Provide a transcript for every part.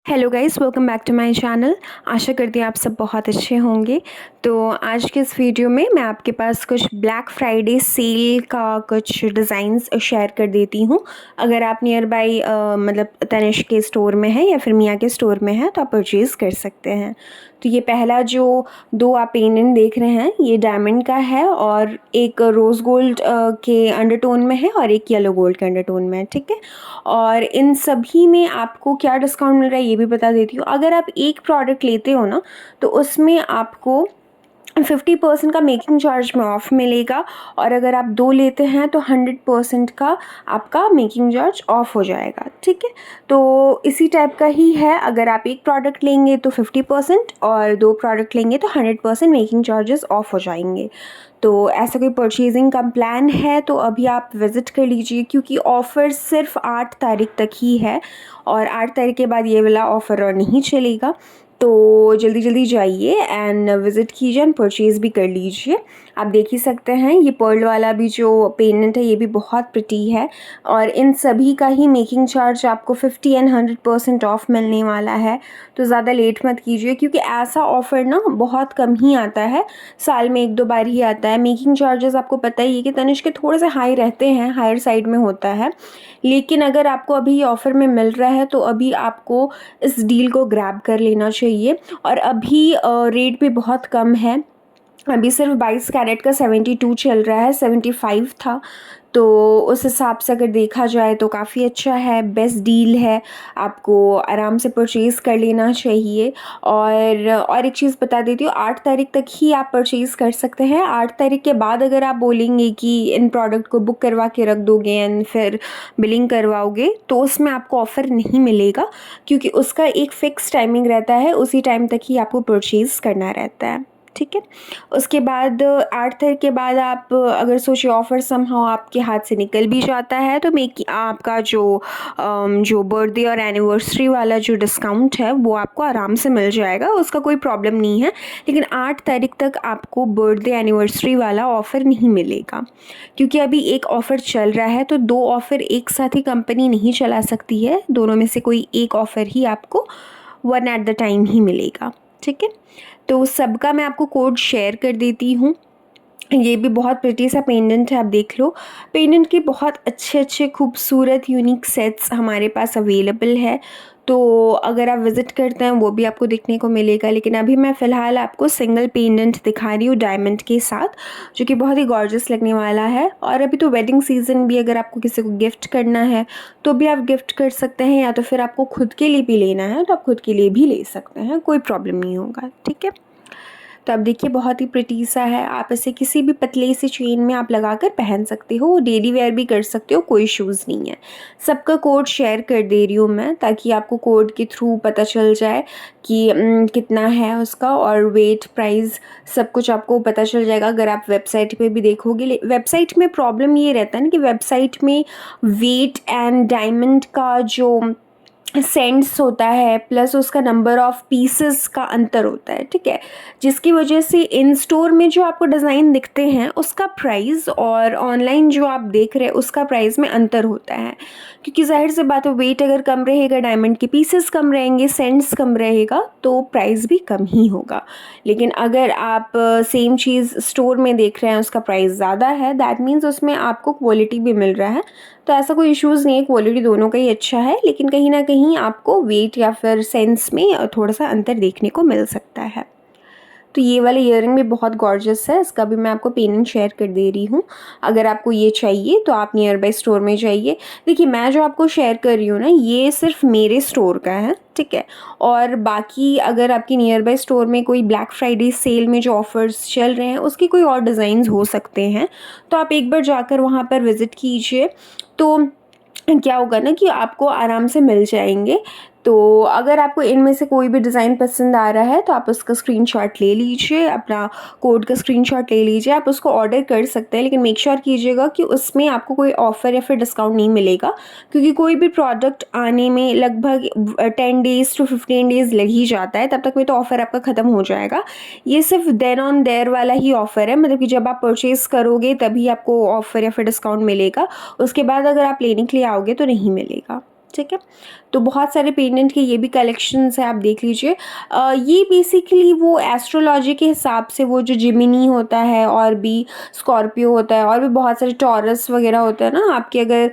Hello guys, welcome back to my channel. आशा करती हूँ आप सब बहुत अच्छे होंगे। तो आज के इस वीडियो में मैं आपके पास कुछ ब्लैक फ्राइडे सेल का कुछ डिज़ाइंस शेयर कर देती हूँ। अगर आप नियर बाई मतलब तनिष्क के स्टोर में है या फिर मिया के स्टोर में है तो आप परचेज़ कर सकते हैं। तो ये पहला जो दो आप पेंडेंट देख रहे हैं ये डायमंड का है और एक रोज़ गोल्ड के अंडरटोन में है और एक येलो गोल्ड के अंडरटोन में है, ठीक है। और इन सभी में आपको क्या डिस्काउंट मिल रहा है ये भी बता देती हूँ। अगर आप एक प्रोडक्ट लेते हो ना तो उसमें आपको 50% का मेकिंग चार्ज में ऑफ मिलेगा और अगर आप दो लेते हैं तो 100% का आपका मेकिंग चार्ज ऑफ हो जाएगा, ठीक है। तो इसी टाइप का ही है, अगर आप एक प्रोडक्ट लेंगे तो 50% और दो प्रोडक्ट लेंगे तो 100% मेकिंग चार्जेस ऑफ हो जाएंगे। तो ऐसा कोई परचेजिंग का प्लान है तो अभी आप विज़िट कर लीजिए, क्योंकि ऑफ़र सिर्फ 8 तारीख तक ही है और 8 तारीख के बाद ये वाला ऑफ़र और नहीं चलेगा। तो जल्दी जल्दी जाइए एंड विज़िट कीजिए एंड परचेज़ भी कर लीजिए। आप देख ही सकते हैं ये पर्ल वाला भी जो पेंडेंट है ये भी बहुत प्रिटी है और इन सभी का ही मेकिंग चार्ज आपको 50 एंड 100% ऑफ मिलने वाला है। तो ज़्यादा लेट मत कीजिए, क्योंकि ऐसा ऑफ़र ना बहुत कम ही आता है, साल में एक दो बार ही आता है। मेकिंग चार्जेस आपको पता ही है कि तनिष्क के थोड़े से हाई रहते हैं, हायर साइड में होता है, लेकिन अगर आपको अभी ये ऑफ़र में मिल रहा है तो अभी आपको इस डील को ग्रैब कर लेना चाहिए। और अभी रेट भी बहुत कम है, अभी सिर्फ 22 कैरेट का 72 चल रहा है, 75 था। तो उस हिसाब से अगर देखा जाए तो काफ़ी अच्छा है, बेस्ट डील है, आपको आराम से परचेज़ कर लेना चाहिए। और एक चीज़ बता देती हूँ, 8 तारीख तक ही आप परचेज़ कर सकते हैं। 8 तारीख के बाद अगर आप बोलेंगे कि इन प्रोडक्ट को बुक करवा के रख दोगे एंड फिर बिलिंग करवाओगे तो उसमें आपको ऑफ़र नहीं मिलेगा, क्योंकि उसका एक फ़िक्स टाइमिंग रहता है, उसी टाइम तक ही आपको परचेज़ करना रहता है, ठीक है। उसके बाद 8 तारीख के बाद आप अगर सोचिए ऑफ़र समहाउ आपके हाथ से निकल भी जाता है तो आपका जो बर्थडे और एनिवर्सरी वाला जो डिस्काउंट है वो आपको आराम से मिल जाएगा, उसका कोई प्रॉब्लम नहीं है। लेकिन 8 तारीख तक आपको बर्थडे एनिवर्सरी वाला ऑफ़र नहीं मिलेगा, क्योंकि अभी एक ऑफ़र चल रहा है। तो दो ऑफ़र एक साथ ही कंपनी नहीं चला सकती है, दोनों में से कोई एक ऑफ़र ही आपको वन एट द टाइम ही मिलेगा, ठीक है। तो सबका मैं आपको कोड शेयर कर देती हूँ। ये भी बहुत प्रिटी सा पेंडेंट है, आप देख लो। पेंडेंट के बहुत अच्छे अच्छे खूबसूरत यूनिक सेट्स हमारे पास अवेलेबल है, तो अगर आप विज़िट करते हैं वो भी आपको देखने को मिलेगा। लेकिन अभी मैं फ़िलहाल आपको सिंगल पेंडेंट दिखा रही हूँ डायमंड के साथ, जो कि बहुत ही गॉर्जियस लगने वाला है। और अभी तो वेडिंग सीज़न भी, अगर आपको किसी को गिफ्ट करना है तो भी आप गिफ्ट कर सकते हैं, या तो फिर आपको खुद के लिए भी लेना है तो आप खुद के लिए भी ले सकते हैं, कोई प्रॉब्लम नहीं होगा, ठीक है। तो अब देखिए बहुत ही प्रिटी सा है, आप इसे किसी भी पतले से चेन में आप लगाकर पहन सकते हो, डेली वेयर भी कर सकते हो, कोई इशूज़ नहीं है। सबका कोड शेयर कर दे रही हूँ मैं, ताकि आपको कोड के थ्रू पता चल जाए कि कितना है उसका, और वेट, प्राइस, सब कुछ आपको पता चल जाएगा अगर आप वेबसाइट पे भी देखोगे। वेबसाइट में प्रॉब्लम ये रहता है ना कि वेबसाइट में वेट एंड डायमंड का जो सेंट्स होता है प्लस उसका नंबर ऑफ़ पीसेस का अंतर होता है, ठीक है। जिसकी वजह से इन स्टोर में जो आपको डिज़ाइन दिखते हैं उसका प्राइस और ऑनलाइन जो आप देख रहे हैं उसका प्राइस में अंतर होता है, क्योंकि ज़ाहिर सी बात है वेट अगर कम रहेगा, डायमंड के पीसेस कम रहेंगे, सेंट्स कम रहेगा तो प्राइस भी कम ही होगा। लेकिन अगर आप सेम चीज़ स्टोर में देख रहे हैं उसका प्राइस ज़्यादा है, दैट मीन्स उसमें आपको क्वालिटी भी मिल रहा है। तो ऐसा कोई इश्यूज़ नहीं है, क्वालिटी दोनों का ही अच्छा है, लेकिन कहीं ना कहीं आपको वेट या फिर सेंस में थोड़ा सा अंतर देखने को मिल सकता है। तो ये वाले ईयरिंग भी बहुत गॉर्जियस है, इसका भी मैं आपको पेंडेंट शेयर कर दे रही हूँ। अगर आपको ये चाहिए तो आप नियर बाई स्टोर में जाइए। देखिए मैं जो आपको शेयर कर रही हूँ ना ये सिर्फ मेरे स्टोर का है, ठीक है। और बाकी अगर आपकी नियर बाई स्टोर में कोई ब्लैक फ्राइडे सेल में जो ऑफ़र्स चल रहे हैं उसकी कोई और डिज़ाइंस हो सकते हैं, तो आप एक बार जाकर वहाँ पर विज़िट कीजिए, तो क्या होगा ना कि आपको आराम से मिल जाएंगे। तो अगर आपको इनमें से कोई भी डिज़ाइन पसंद आ रहा है तो आप उसका स्क्रीनशॉट ले लीजिए, अपना कोड का स्क्रीनशॉट ले लीजिए, आप उसको ऑर्डर कर सकते हैं। लेकिन मेक श्योर कीजिएगा कि उसमें आपको कोई ऑफ़र या फिर डिस्काउंट नहीं मिलेगा, क्योंकि कोई भी प्रोडक्ट आने में लगभग 10 डेज़ टू 15 डेज़ लग ही जाता है, तब तक में तो ऑफ़र आपका ख़त्म हो जाएगा। ये सिर्फ देन ऑन देयर वाला ही ऑफ़र है, मतलब कि जब आप परचेज़ करोगे तभी आपको ऑफ़र या फिर डिस्काउंट मिलेगा, उसके बाद अगर आप लेने के लिए आओगे तो नहीं मिलेगा, ठीक है। तो बहुत सारे पेंडेंट के ये भी कलेक्शंस है, आप देख लीजिए। ये बेसिकली वो एस्ट्रोलॉजी के हिसाब से वो जो जिमिनी होता है और भी स्कॉर्पियो होता है और भी बहुत सारे टॉरस वगैरह होता है ना, आपके अगर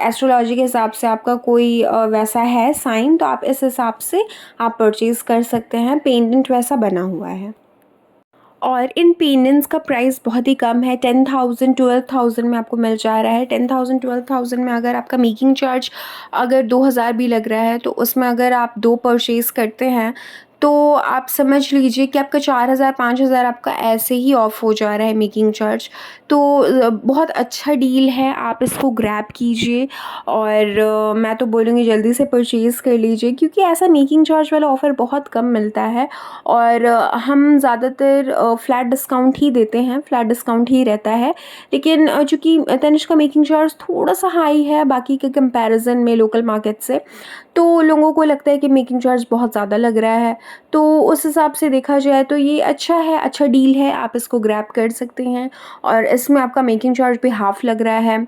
एस्ट्रोलॉजी के हिसाब से आपका कोई वैसा है साइन, तो आप इस हिसाब से आप परचेज़ कर सकते हैं। पेंडेंट वैसा बना हुआ है और इन पेंडेंट्स का प्राइस बहुत ही कम है, 10,000 12,000 में आपको मिल जा रहा है। 10,000 12,000 में अगर आपका मेकिंग चार्ज अगर 2,000 भी लग रहा है, तो उसमें अगर आप 2 परचेज़ करते हैं तो आप समझ लीजिए कि आपका 4,000 5,000 आपका ऐसे ही ऑफ हो जा रहा है मेकिंग चार्ज। तो बहुत अच्छा डील है, आप इसको ग्रैब कीजिए और मैं तो बोलूँगी जल्दी से परचेज़ कर लीजिए, क्योंकि ऐसा मेकिंग चार्ज वाला ऑफ़र बहुत कम मिलता है और हम ज़्यादातर फ्लैट डिस्काउंट ही देते हैं, फ्लैट डिस्काउंट ही रहता है। लेकिन चूँकि तनिष्क का मेकिंग चार्ज थोड़ा-सा हाई है बाकी के कंपैरिज़न में लोकल मार्केट से, तो लोगों को लगता है कि मेकिंग चार्ज बहुत ज़्यादा लग रहा है। तो उस हिसाब से देखा जाए तो ये अच्छा है, अच्छा डील है, आप इसको ग्रैब कर सकते हैं और इसमें आपका मेकिंग चार्ज भी हाफ़ लग रहा है।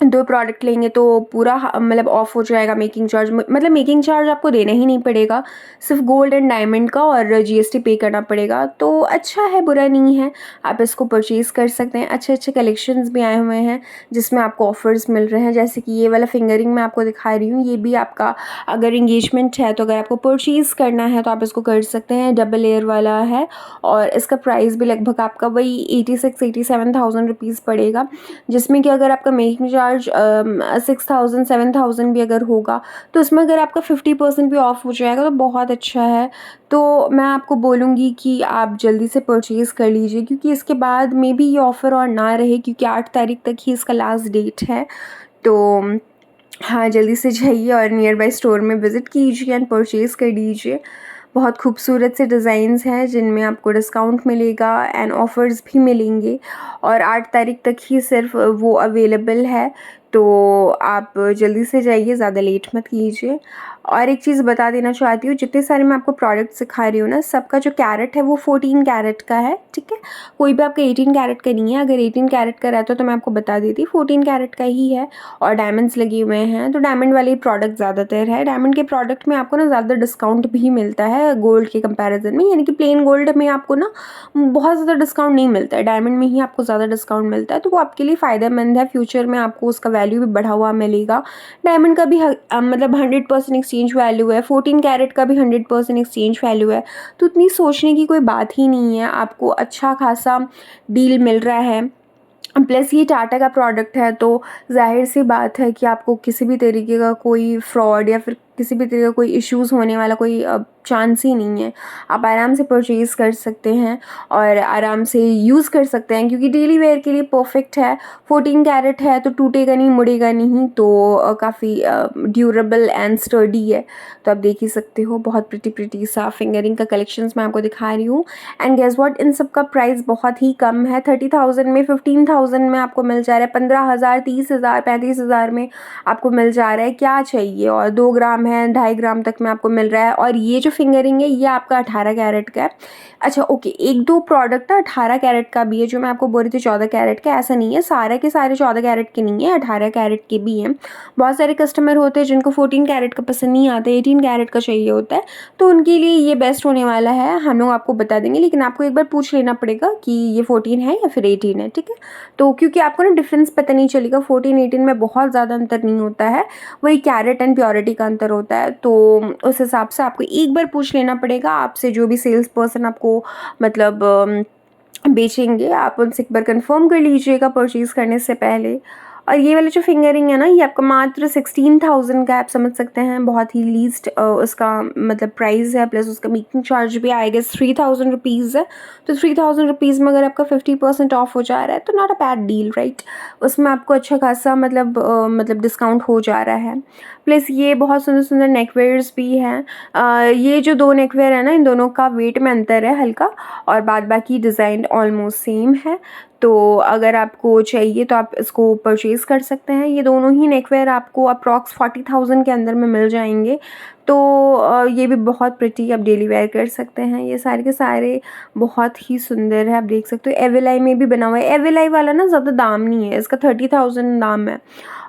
2 प्रोडक्ट लेंगे तो पूरा मतलब ऑफ हो जाएगा मेकिंग चार्ज, मतलब मेकिंग चार्ज आपको देना ही नहीं पड़ेगा, सिर्फ गोल्ड एंड डायमंड का और जीएसटी पे करना पड़ेगा। तो अच्छा है, बुरा नहीं है, आप इसको परचेज़ कर सकते हैं। अच्छे अच्छे कलेक्शंस भी आए हुए हैं जिसमें आपको ऑफर्स मिल रहे हैं, जैसे कि ये वाला फिंगरिंग मैं आपको दिखा रही हूँ। ये भी आपका अगर इंगेजमेंट है तो अगर आपको परचेज़ करना है तो आप इसको कर सकते हैं। डबल लेयर वाला है और इसका प्राइस भी लगभग आपका वही 86-87,000 रुपीज़ पड़ेगा, जिसमें कि अगर आपका मेकिंग चार्ज 6,000 7,000 भी अगर होगा तो उसमें अगर आपका 50% भी ऑफ हो जाएगा तो बहुत अच्छा है। तो मैं आपको बोलूँगी कि आप जल्दी से परचेज़ कर लीजिए, क्योंकि इसके बाद में भी ये ऑफ़र और ना रहे, क्योंकि 8 तारीख तक ही इसका लास्ट डेट है। तो हाँ, जल्दी से जाइए और नियर बाय स्टोर में विज़िट कीजिए एंड परचेज़ कर लीजिए। बहुत खूबसूरत से डिज़ाइंस हैं जिनमें आपको डिस्काउंट मिलेगा एंड ऑफ़र्स भी मिलेंगे और 8 तारीख तक ही सिर्फ वो अवेलेबल है। तो आप जल्दी से जाइए, ज़्यादा लेट मत कीजिए। और एक चीज़ बता देना चाहती हूँ, जितने सारे मैं आपको प्रोडक्ट सिखा रही हूँ ना, सबका जो कैरेट है वो 14 कैरेट का है, ठीक है। कोई भी आपका 18 कैरेट का नहीं है। अगर 18 कैरेट का रहता तो मैं आपको बता देती, 14 कैरेट का ही है और डायमंड्स लगे हुए हैं। तो डायमंड वाले प्रोडक्ट ज़्यादातर है। डायमंड के प्रोडक्ट में आपको ना ज़्यादा डिस्काउंट भी मिलता है गोल्ड के कंपैरिजन में, यानी कि प्लेन गोल्ड में आपको ना बहुत ज़्यादा डिस्काउंट नहीं मिलता है, डायमंड में ही आपको ज़्यादा डिस्काउंट मिलता है। तो वो आपके लिए फ़ायदेमंद है, फ्यूचर में आपको उसका वैल्यू भी बढ़ा हुआ मिलेगा। डायमंड का भी मतलब 100% एक्सचेंज वैल्यू है, 14 कैरेट का भी 100% एक्सचेंज वैल्यू है। तो इतनी सोचने की कोई बात ही नहीं है, आपको अच्छा खासा डील मिल रहा है। प्लस ये टाटा का प्रोडक्ट है तो ज़ाहिर सी बात है कि आपको किसी भी तरीके का कोई फ्रॉड या फिर किसी भी तरीके का कोई इश्यूज़ होने वाला कोई चांस ही नहीं है। आप आराम से परचेज़ कर सकते हैं और आराम से यूज़ कर सकते हैं, क्योंकि डेली वेयर के लिए परफेक्ट है। 14 कैरेट है तो टूटेगा नहीं, मुड़ेगा नहीं, तो काफ़ी ड्यूरेबल एंड स्टर्डी है। तो आप देख ही सकते हो, बहुत प्रिटी सा फिंगरिंग का कलेक्शंस मैं आपको दिखा रही हूँ। एंड गेस व्हाट, इन सब का प्राइस बहुत ही कम है। 30,000 में, 15,000 में आपको मिल जा रहा है, 15,000 30,000 35,000 में आपको मिल जा रहा है। क्या चाहिए? और 2 ग्राम है, 2.5 ग्राम तक में आपको मिल रहा है। और ये जो फिंगरिंग है ये आपका 18 कैरेट का है। अच्छा ओके, 1-2 प्रोडक्ट ना 18 कैरेट का भी है, जो मैं आपको बोल रही थी 14 कैरेट का, ऐसा नहीं है सारे के सारे 14 कैरेट के नहीं है, 18 कैरेट के भी हैं। बहुत सारे कस्टमर होते हैं जिनको 14 कैरेट का पसंद नहीं आता, 18 कैरेट का चाहिए होता है, तो उनके लिए ये बेस्ट होने वाला है। हम लोग आपको बता देंगे, लेकिन आपको एक बार पूछ लेना पड़ेगा कि ये 14 है या फिर 18 है, ठीक है। तो क्योंकि आपको ना डिफरेंस पता नहीं चलेगा, 14-18 में बहुत ज़्यादा अंतर नहीं होता है, वही कैरेट एंड प्योरिटी का अंतर होता है। तो उस हिसाब से आपको एक बार पूछ लेना पड़ेगा, आपसे जो भी सेल्स पर्सन आपको मतलब बेचेंगे, आप उनसे एक बार कंफर्म कर लीजिएगा परचेज़ करने से पहले। और ये वाली जो फिंगरिंग है ना, ये आपका मात्र 16,000 का, आप समझ सकते हैं, बहुत ही लीस्ट उसका मतलब प्राइस है। प्लस उसका मेकिंग चार्ज भी आएगा 3,000 रुपीज़ है। तो 3,000 रुपीज़ में अगर आपका 50% ऑफ हो जा रहा है तो not a bad deal, right. उसमें आपको अच्छा खासा मतलब डिस्काउंट हो जा रहा है। प्लस ये बहुत सुंदर सुंदर नेकवेयर्स भी हैं। ये जो 2 नेकवेयर है ना, इन दोनों का वेट में अंतर है हल्का, और बाद बाकी डिज़ाइन ऑलमोस्ट सेम है। तो अगर आपको चाहिए तो आप इसको परचेज़ कर सकते हैं। ये दोनों ही नेकवेयर आपको अप्रॉक्स 40,000 के अंदर में मिल जाएंगे। तो ये भी बहुत प्रिटी, आप डेली वेयर कर सकते हैं। ये सारे के सारे बहुत ही सुंदर है, आप देख सकते हो। एविलाई में भी बना हुआ है। एविलाई वाला ना ज़्यादा दाम नहीं है, इसका 30,000 दाम है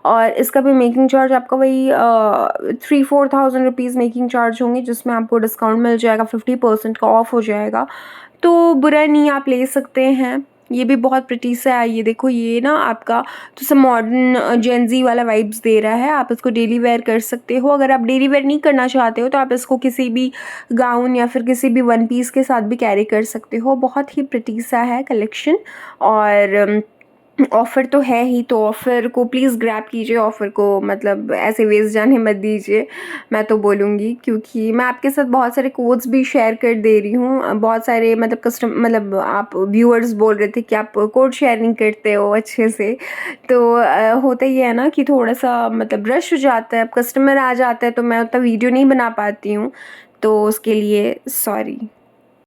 और इसका भी मेकिंग चार्ज आपका वही 3-4 थाउजेंड रुपीज़ मेकिंग चार्ज होंगे, जिसमें आपको डिस्काउंट मिल जाएगा, 50% का ऑफ हो जाएगा। तो बुरा नहीं, आप ले सकते हैं। ये भी बहुत प्रिटी सा है, ये देखो, ये ना आपका तो सब मॉडर्न जेंजी वाला वाइब्स दे रहा है। आप इसको डेली वेयर कर सकते हो। अगर आप डेली वेयर नहीं करना चाहते हो तो आप इसको किसी भी गाउन या फिर किसी भी वन पीस के साथ भी कैरी कर सकते हो। बहुत ही प्रिटी सा है कलेक्शन, और ऑफ़र तो है ही, तो ऑफ़र को प्लीज़ ग्रैब कीजिए। ऑफ़र को मतलब ऐसे वेस्ट जाने मत दीजिए, मैं तो बोलूँगी, क्योंकि मैं आपके साथ बहुत सारे कोड्स भी शेयर कर दे रही हूँ। बहुत सारे मतलब आप व्यूअर्स बोल रहे थे कि आप कोड शेयर नहीं करते हो अच्छे से। तो होता ये है ना कि थोड़ा-सा मतलब रश हो जाता है, अब कस्टमर आ जाता है तो मैं उतना वीडियो नहीं बना पाती हूँ, तो उसके लिए सॉरी।